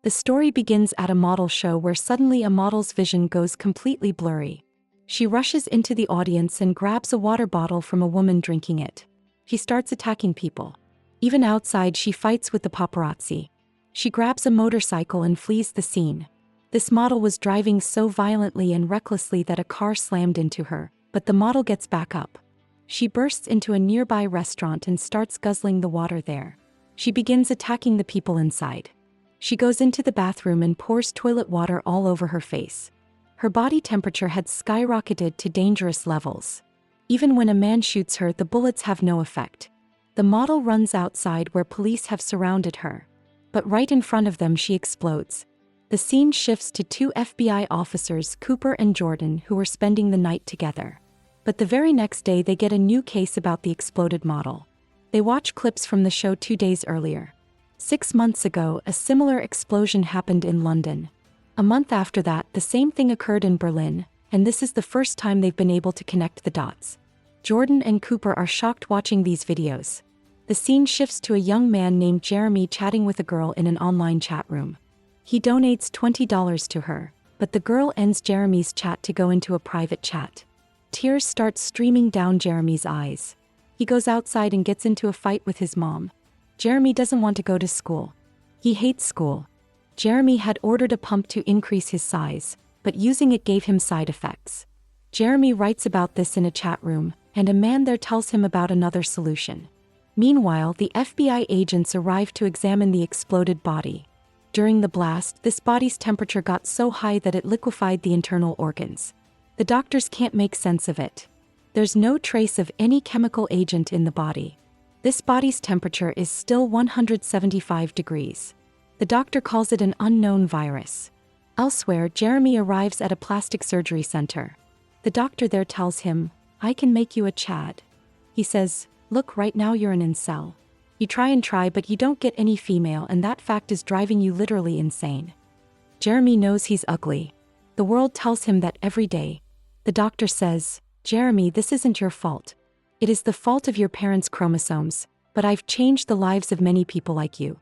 The story begins at a model show where suddenly a model's vision goes completely blurry. She rushes into the audience and grabs a water bottle from a woman drinking it. She starts attacking people. Even outside, she fights with the paparazzi. She grabs a motorcycle and flees the scene. This model was driving so violently and recklessly that a car slammed into her, but the model gets back up. She bursts into a nearby restaurant and starts guzzling the water there. She begins attacking the people inside. She goes into the bathroom and pours toilet water all over her face. Her body temperature had skyrocketed to dangerous levels. Even when a man shoots her, the bullets have no effect. The model runs outside where police have surrounded her. But right in front of them, she explodes. The scene shifts to two FBI officers, Cooper and Jordan, who were spending the night together. But the very next day, they get a new case about the exploded model. They watch clips from the show 2 days earlier. 6 months ago, a similar explosion happened in London. A month after that, the same thing occurred in Berlin, and this is the first time they've been able to connect the dots. Jordan and Cooper are shocked watching these videos. The scene shifts to a young man named Jeremy chatting with a girl in an online chat room. He donates $20 to her, but the girl ends Jeremy's chat to go into a private chat. Tears start streaming down Jeremy's eyes. He goes outside and gets into a fight with his mom. Jeremy doesn't want to go to school. He hates school. Jeremy had ordered a pump to increase his size, but using it gave him side effects. Jeremy writes about this in a chat room, and a man there tells him about another solution. Meanwhile, the FBI agents arrive to examine the exploded body. During the blast, this body's temperature got so high that it liquefied the internal organs. The doctors can't make sense of it. There's no trace of any chemical agent in the body. This body's temperature is still 175 degrees. The doctor calls it an unknown virus. Elsewhere, Jeremy arrives at a plastic surgery center. The doctor there tells him, "I can make you a Chad." He says, "Look, right now you're an incel. You try, but you don't get any female, and that fact is driving you literally insane." Jeremy knows he's ugly. The world tells him that every day. The doctor says, "Jeremy, this isn't your fault. It is the fault of your parents' chromosomes, but I've changed the lives of many people like you."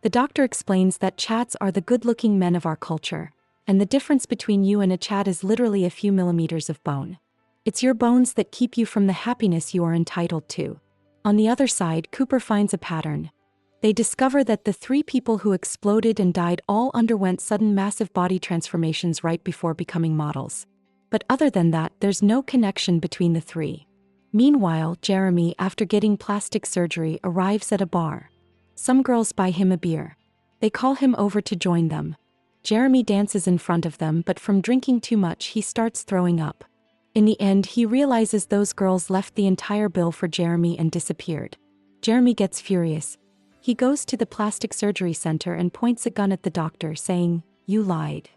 The doctor explains that Chads are the good-looking men of our culture, and the difference between you and a Chad is literally a few millimeters of bone. It's your bones that keep you from the happiness you are entitled to. On the other side, Cooper finds a pattern. They discover that the 3 people who exploded and died all underwent sudden massive body transformations right before becoming models. But other than that, there's no connection between the 3. Meanwhile, Jeremy, after getting plastic surgery, arrives at a bar. Some girls buy him a beer. They call him over to join them. Jeremy dances in front of them, but from drinking too much, he starts throwing up. In the end, he realizes those girls left the entire bill for Jeremy and disappeared. Jeremy gets furious. He goes to the plastic surgery center and points a gun at the doctor, saying, "You lied."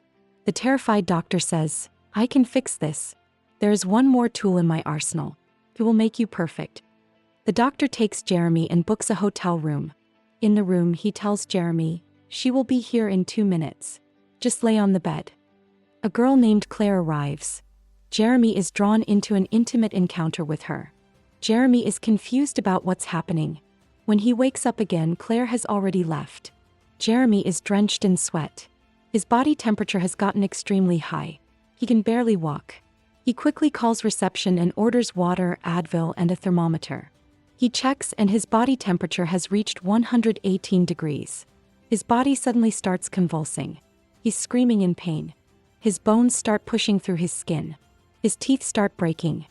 The terrified doctor says, "I can fix this. There is one more tool in my arsenal. It will make you perfect." The doctor takes Jeremy and books a hotel room. In the room, he tells Jeremy, "She will be here in 2 minutes. Just lay on the bed." A girl named Claire arrives. Jeremy is drawn into an intimate encounter with her. Jeremy is confused about what's happening. When he wakes up again, Claire has already left. Jeremy is drenched in sweat. His body temperature has gotten extremely high. He can barely walk. He quickly calls reception and orders water, Advil, and a thermometer. He checks and his body temperature has reached 118 degrees. His body suddenly starts convulsing. He's screaming in pain. His bones start pushing through his skin. His teeth start breaking.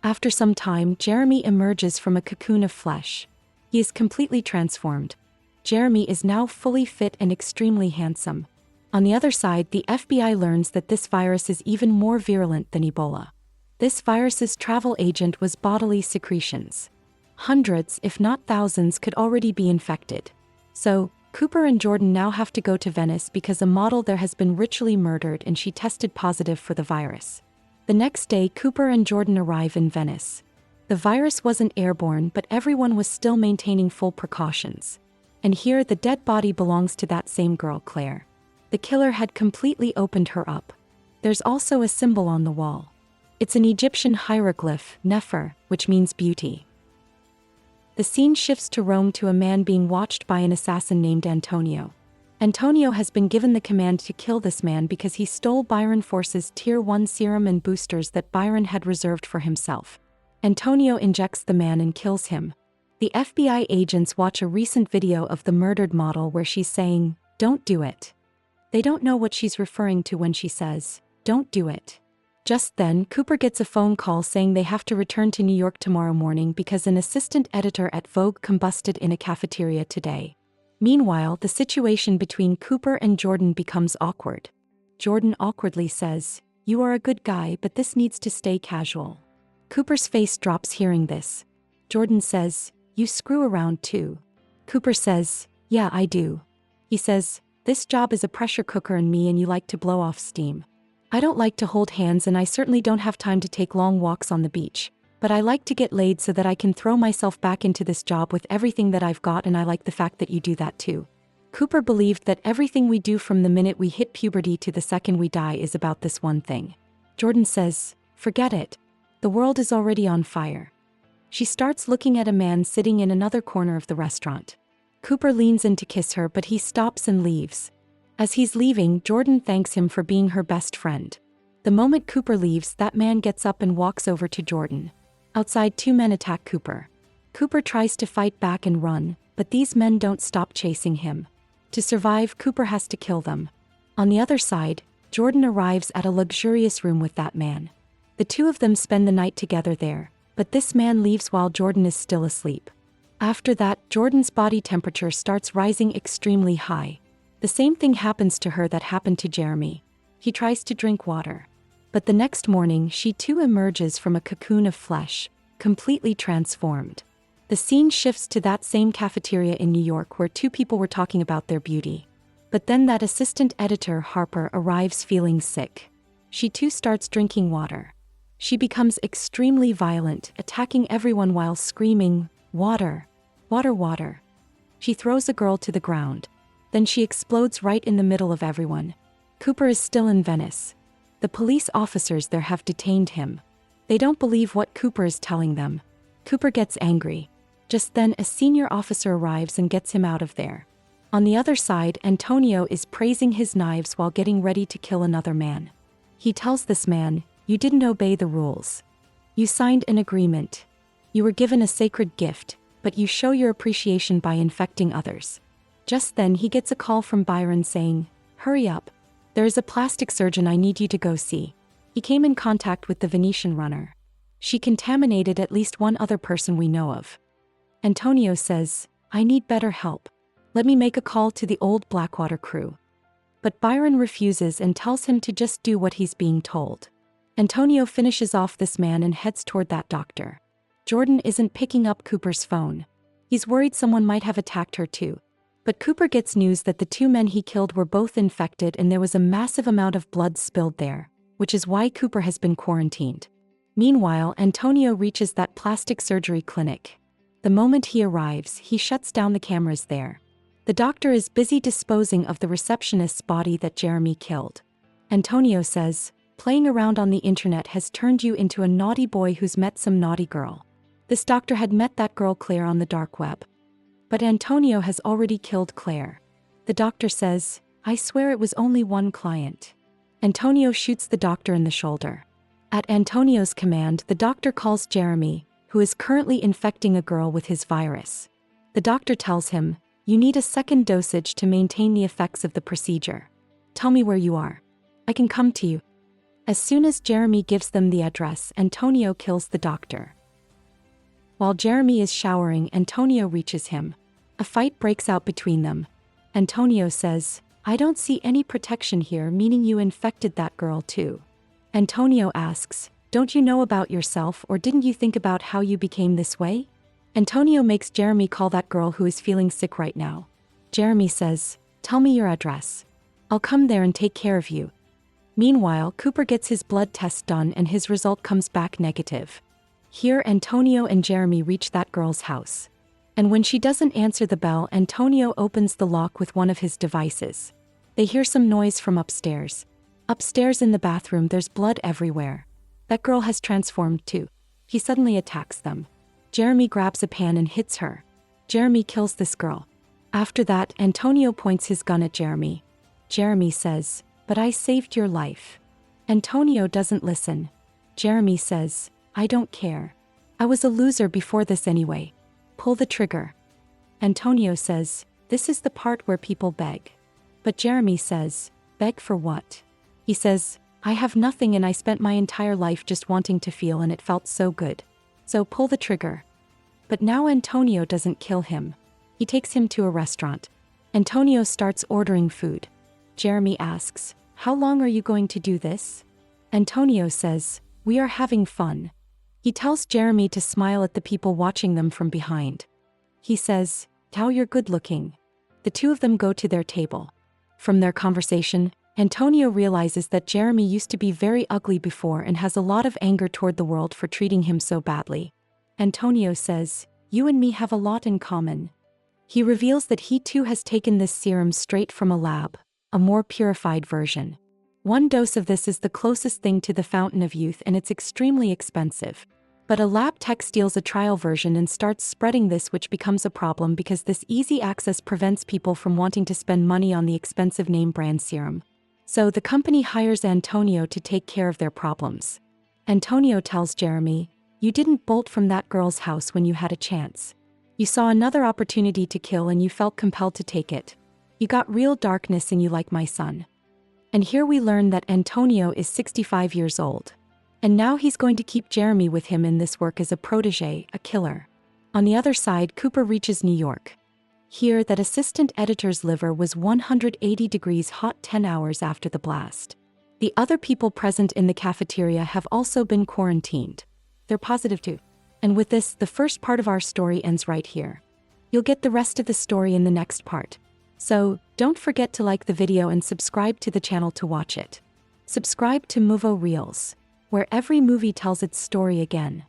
After some time, Jeremy emerges from a cocoon of flesh. He is completely transformed. Jeremy is now fully fit and extremely handsome. On the other side, the FBI learns that this virus is even more virulent than Ebola. This virus's travel agent was bodily secretions. Hundreds, if not thousands, could already be infected. So, Cooper and Jordan now have to go to Venice because a model there has been ritually murdered and she tested positive for the virus. The next day, Cooper and Jordan arrive in Venice. The virus wasn't airborne, but everyone was still maintaining full precautions. And here, the dead body belongs to that same girl, Claire. The killer had completely opened her up. There's also a symbol on the wall. It's an Egyptian hieroglyph, Nefer, which means beauty. The scene shifts to Rome to a man being watched by an assassin named Antonio. Antonio has been given the command to kill this man because he stole Byron Force's Tier 1 serum and boosters that Byron had reserved for himself. Antonio injects the man and kills him. The FBI agents watch a recent video of the murdered model where she's saying, "Don't do it." They don't know what she's referring to when she says, "Don't do it." Just then, Cooper gets a phone call saying they have to return to New York tomorrow morning because an assistant editor at Vogue combusted in a cafeteria today. Meanwhile, the situation between Cooper and Jordan becomes awkward. Jordan awkwardly says, "You are a good guy, but this needs to stay casual." Cooper's face drops hearing this. Jordan says, "You screw around too." Cooper says, "Yeah, I do." He says, "This job is a pressure cooker and you like to blow off steam. I don't like to hold hands and I certainly don't have time to take long walks on the beach. But I like to get laid so that I can throw myself back into this job with everything that I've got, and I like the fact that you do that too." Cooper believed that everything we do from the minute we hit puberty to the second we die is about this one thing. Jordan says, "Forget it. The world is already on fire." She starts looking at a man sitting in another corner of the restaurant. Cooper leans in to kiss her, but he stops and leaves. As he's leaving, Jordan thanks him for being her best friend. The moment Cooper leaves, that man gets up and walks over to Jordan. Outside, 2 men attack Cooper. Cooper tries to fight back and run, but these men don't stop chasing him. To survive, Cooper has to kill them. On the other side, Jordan arrives at a luxurious room with that man. The two of them spend the night together there, but this man leaves while Jordan is still asleep. After that, Jordan's body temperature starts rising extremely high. The same thing happens to her that happened to Jeremy. He tries to drink water. But the next morning, she too emerges from a cocoon of flesh, completely transformed. The scene shifts to that same cafeteria in New York where 2 people were talking about their beauty. But then that assistant editor, Harper, arrives feeling sick. She too starts drinking water. She becomes extremely violent, attacking everyone while screaming, "Water! Water, water!" She throws a girl to the ground. Then she explodes right in the middle of everyone. Cooper is still in Venice. The police officers there have detained him. They don't believe what Cooper is telling them. Cooper gets angry. Just then, a senior officer arrives and gets him out of there. On the other side, Antonio is praising his knives while getting ready to kill another man. He tells this man, "You didn't obey the rules. You signed an agreement. You were given a sacred gift, but you show your appreciation by infecting others." Just then, he gets a call from Byron saying, "Hurry up. There is a plastic surgeon I need you to go see. He came in contact with the Venetian runner. She contaminated at least one other person we know of." Antonio says, "I need better help. Let me make a call to the old Blackwater crew." But Byron refuses and tells him to just do what he's being told. Antonio finishes off this man and heads toward that doctor. Jordan isn't picking up Cooper's phone. He's worried someone might have attacked her too. But Cooper gets news that the 2 men he killed were both infected and there was a massive amount of blood spilled there, which is why Cooper has been quarantined. Meanwhile, Antonio reaches that plastic surgery clinic. The moment he arrives, he shuts down the cameras there. The doctor is busy disposing of the receptionist's body that Jeremy killed. Antonio says, "Playing around on the internet has turned you into a naughty boy who's met some naughty girl." This doctor had met that girl Claire on the dark web. But Antonio has already killed Claire. The doctor says, "I swear it was only one client." Antonio shoots the doctor in the shoulder. At Antonio's command, the doctor calls Jeremy, who is currently infecting a girl with his virus. The doctor tells him, "You need a second dosage to maintain the effects of the procedure. Tell me where you are. I can come to you." As soon as Jeremy gives them the address, Antonio kills the doctor. While Jeremy is showering, Antonio reaches him. A fight breaks out between them. Antonio says, "I don't see any protection here, meaning you infected that girl too." Antonio asks, "Don't you know about yourself, or didn't you think about how you became this way?" Antonio makes Jeremy call that girl who is feeling sick right now. Jeremy says, "Tell me your address. I'll come there and take care of you." Meanwhile, Cooper gets his blood test done and his result comes back negative. Here, Antonio and Jeremy reach that girl's house. And when she doesn't answer the bell, Antonio opens the lock with one of his devices. They hear some noise from upstairs. Upstairs in the bathroom, there's blood everywhere. That girl has transformed too. He suddenly attacks them. Jeremy grabs a pan and hits her. Jeremy kills this girl. After that, Antonio points his gun at Jeremy. Jeremy says, "But I saved your life." Antonio doesn't listen. Jeremy says, "I don't care. I was a loser before this anyway. Pull the trigger." Antonio says, "This is the part where people beg." But Jeremy says, "Beg for what?" He says, "I have nothing and I spent my entire life just wanting to feel and it felt so good. So pull the trigger." But now Antonio doesn't kill him. He takes him to a restaurant. Antonio starts ordering food. Jeremy asks, "How long are you going to do this?" Antonio says, "We are having fun." He tells Jeremy to smile at the people watching them from behind. He says, "How you're good looking." The two of them go to their table. From their conversation, Antonio realizes that Jeremy used to be very ugly before and has a lot of anger toward the world for treating him so badly. Antonio says, "You and me have a lot in common." He reveals that he too has taken this serum straight from a lab, a more purified version. One dose of this is the closest thing to the fountain of youth and it's extremely expensive. But a lab tech steals a trial version and starts spreading this, which becomes a problem because this easy access prevents people from wanting to spend money on the expensive name brand serum. So the company hires Antonio to take care of their problems. Antonio tells Jeremy, "You didn't bolt from that girl's house when you had a chance. You saw another opportunity to kill and you felt compelled to take it. You got real darkness and you like my son." And here we learn that Antonio is 65 years old. And now he's going to keep Jeremy with him in this work as a protégé, a killer. On the other side, Cooper reaches New York. Here, that assistant editor's liver was 180 degrees hot 10 hours after the blast. The other people present in the cafeteria have also been quarantined. They're positive too. And with this, the first part of our story ends right here. You'll get the rest of the story in the next part. So, don't forget to like the video and subscribe to the channel to watch it. Subscribe to Movo Reels, where every movie tells its story again.